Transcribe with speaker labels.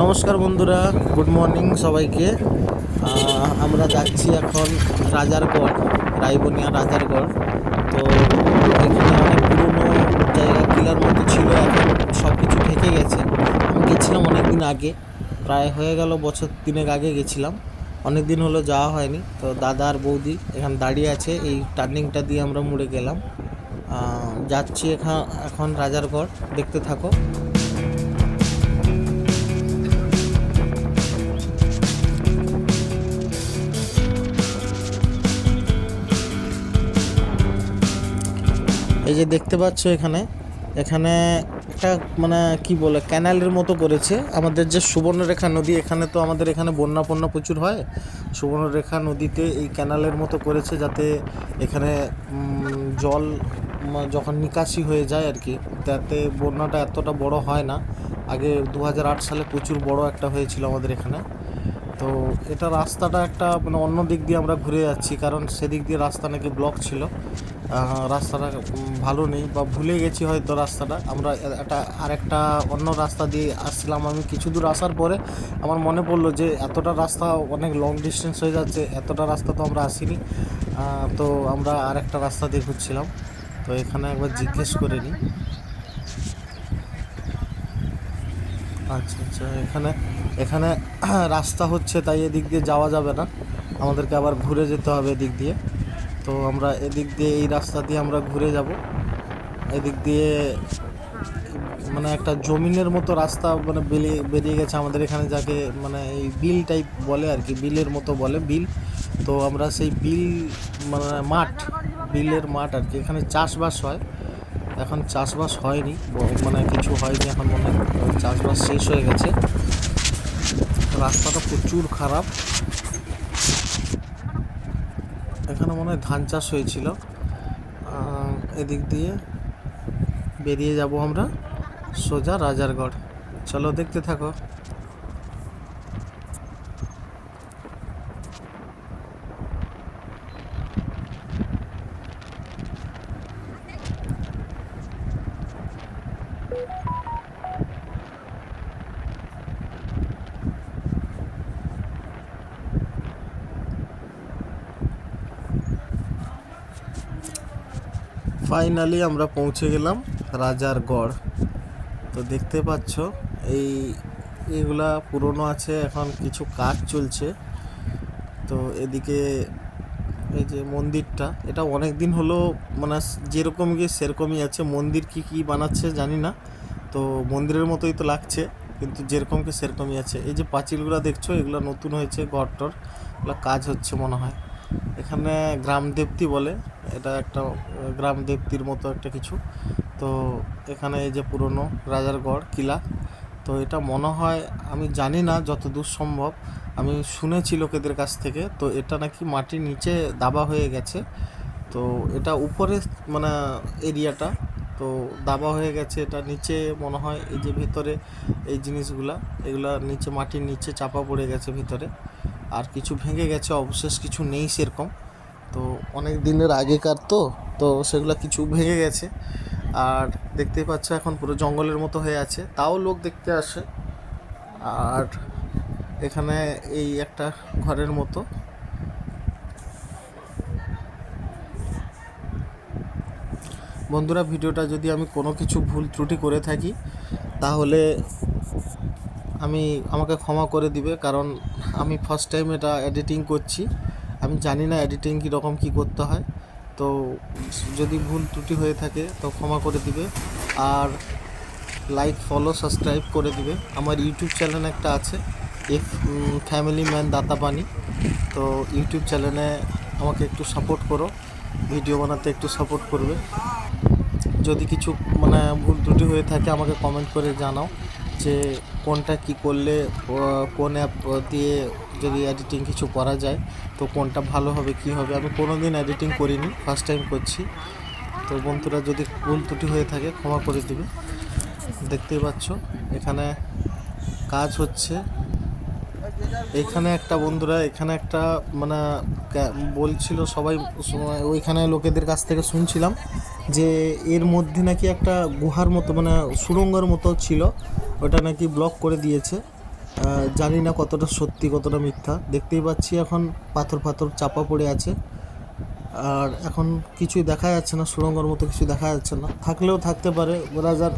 Speaker 1: নমস্কার বন্ধুরা, good morning সবাইকে। আমরা যাচ্ছি এখন রাজারগড়, রায়বনিয়া রাজারগড়। তো এখানে অনেক পুরনো জায়গা, কিলার মতো ছিল, এখন সব কিছু ঢেকে গেছে। আমি গেছিলাম অনেক দিন আগে, প্রায় হয়ে গেল বছর 3 আগে গেছিলাম। অনেক দিন হলো যাওয়া হয়নি। তো দাদা আর বৌদি এখানে দাঁড়িয়ে আছে, এই টার্নিংটা দিয়ে আমরা মুড়ে গেলাম। যাচ্ছি এখন রাজারগড়, দেখতে থাকো। এই যে দেখতে পাচ্ছ, এখানে এখানে একটা মানে কি বলে ক্যানালের মতো করেছে। আমাদের যে সুবর্ণরেখা নদী, এখানে তো আমাদের এখানে বন্যা প্রচুর হয়। সুবর্ণরেখা নদীতে এই ক্যানালের মতো করেছে, যাতে এখানে জল যখন নিকাশি হয়ে যায় আর কি, তাতে বন্যাটা এতটা বড় হয় না। আগে 2008 সালে প্রচুর বড় একটা হয়েছিল আমাদের এখানে। তো এটা রাস্তাটা একটা মানে অন্য দিক দিয়ে আমরা ঘুরে যাচ্ছি, কারণ সেদিক দিয়ে রাস্তা নাকি ব্লক ছিল। রাস্তাটা ভালো নেই, বা ভুলে গেছি হয়তো রাস্তাটা। আমরা আরেকটা অন্য রাস্তা দিয়ে আসছিলাম। আমি কিছু দূর আসার পরে আমার মনে পড়লো যে এতটা রাস্তা অনেক লং ডিস্টেন্স হয়ে যাচ্ছে, এতটা রাস্তা তো আমরা আসিনি। তো আমরা আরেকটা রাস্তা দিয়ে ঘুরছিলাম। তো এখানে একবার জিজ্ঞেস করে নিই। আচ্ছা আচ্ছা, এখানে এখানে রাস্তা হচ্ছে, তাই এদিক দিয়ে যাওয়া যাবে না, আমাদেরকে আবার ঘুরে যেতে হবে এদিক দিয়ে। তো আমরা এদিক দিয়ে, এই রাস্তা দিয়ে আমরা ঘুরে যাব। এদিক দিয়ে মানে একটা জমিনের মতো রাস্তা মানে বেরিয়ে গেছে আমাদের এখানে, যাকে মানে এই বিল টাইপ বলে আর কি, বিলের মতো বলে বিল। তো আমরা সেই বিল মানে বিলের মাঠ আর কি। এখানে চাষবাস হয়, এখন চাষবাস হয়নি, মানে কিছু হয়নি এখন, মনে হয় চাষবাস শেষ হয়ে গেছে। রাস্তাটা প্রচুর খারাপ। এখানে মনে হয় ধান চাষ হয়েছিল। এদিক দিয়ে বেরিয়ে যাব আমরা সোজা রাজারগড়। চলো দেখতে থাকো। ফাইনালি আমরা পৌঁছে গেলাম রাজারগড়। তো দেখতে পাচ্ছ এইগুলা পুরনো আছে, এখন কিছু কাজ চলছে। তো এদিকে এই যে মন্দিরটা, এটা অনেক দিন হলো মানে যেরকম গিয়ে সেরকমই আছে। মন্দির কি বানাচ্ছে জানি না, তো মন্দিরের মতোই তো লাগছে, কিন্তু যেরকম কি সেরকমই আছে। এই যে পাঁচিলগুলো দেখছো, এগুলো নতুন হয়েছে, ঘরটর এগুলো কাজ হচ্ছে মনে হয়। এখানে গ্রাম দেবতী বলে, এটা একটা গ্রাম দেবতীর মতো একটা কিছু। তো এখানে এই যে পুরনো রাজারগড় কিলা, তো এটা মনে হয়, আমি জানি না, যতদূর সম্ভব আমি শুনেছি লোকেদের কাছ থেকে, তো এটা নাকি মাটির নিচে দাবা হয়ে গেছে। তো এটা উপরে মানে এরিয়াটা তো দাবা হয়ে গেছে, এটা নিচে মনে হয় এই যে ভিতরে এই জিনিসগুলা, এগুলা নিচে মাটির নিচে চাপা পড়ে গেছে ভিতরে। আর কিছু ভেঙে গেছে, অবশেষ কিছু নেই সেরকম। তো অনেক দিনের আগেকার তো তো সেগুলো কিছু ভেঙে গেছে। আর দেখতেই পাচ্ছ এখন পুরো জঙ্গলের মতো হয়ে আছে, তাও লোক দেখতে আসে। আর এখানে এই একটা ঘরের মতো। বন্ধুরা, ভিডিওটা যদি আমি কোনো কিছু ভুল ত্রুটি করে থাকি, তাহলে আমাকে ক্ষমা করে দিবে, কারণ আমি ফার্স্ট টাইম এটা এডিটিং করছি। আমি জানি না এডিটিং কীরকম কী করতে হয়। তো যদি ভুল ত্রুটি হয়ে থাকে তো ক্ষমা করে দিবে। আর লাইক, ফলো, সাবস্ক্রাইব করে দিবে। আমার ইউটিউব চ্যানেল একটা আছে, এফ ফ্যামিলি ম্যান দাতাপানি। তো ইউটিউব চ্যানেলে আমাকে একটু সাপোর্ট করো, ভিডিও বানাতে একটু সাপোর্ট করবে। যদি কিছু মানে ভুল ত্রুটি হয়ে থাকে, আমাকে কমেন্ট করে জানাও যে কোনটা কি করলে, কোন অ্যাপ দিয়ে যদি এডিটিং কিছু করা যায়, তো কোনটা ভালো হবে কি হবে। আমি কোনো দিন এডিটিং করিনি, ফার্স্ট টাইম করছি। তো বন্ধুরা, যদি ভুল ত্রুটি হয়ে থাকে ক্ষমা করে দিবে। দেখতেই পাচ্ছ এখানে কাজ হচ্ছে। এখানে একটা বন্ধুরা, এখানে একটা মানে বলছিল সবাই, ওইখানে লোকেদের কাছ থেকে শুনছিলাম যে এর মধ্যে নাকি একটা গুহার মতো মানে সুড়ঙ্গের মতো ছিল, ওটা নাকি ব্লক করে দিয়েছে। জানি না কতটা সত্যি কতটা মিথ্যা। দেখতেই পাচ্ছি এখন পাথর ফাথর চাপা পড়ে আছে, আর এখন কিছুই দেখা যাচ্ছে না, সুড়ঙ্গর মতো কিছু দেখা যাচ্ছে না। থাকলেও থাকতে পারে, রাজার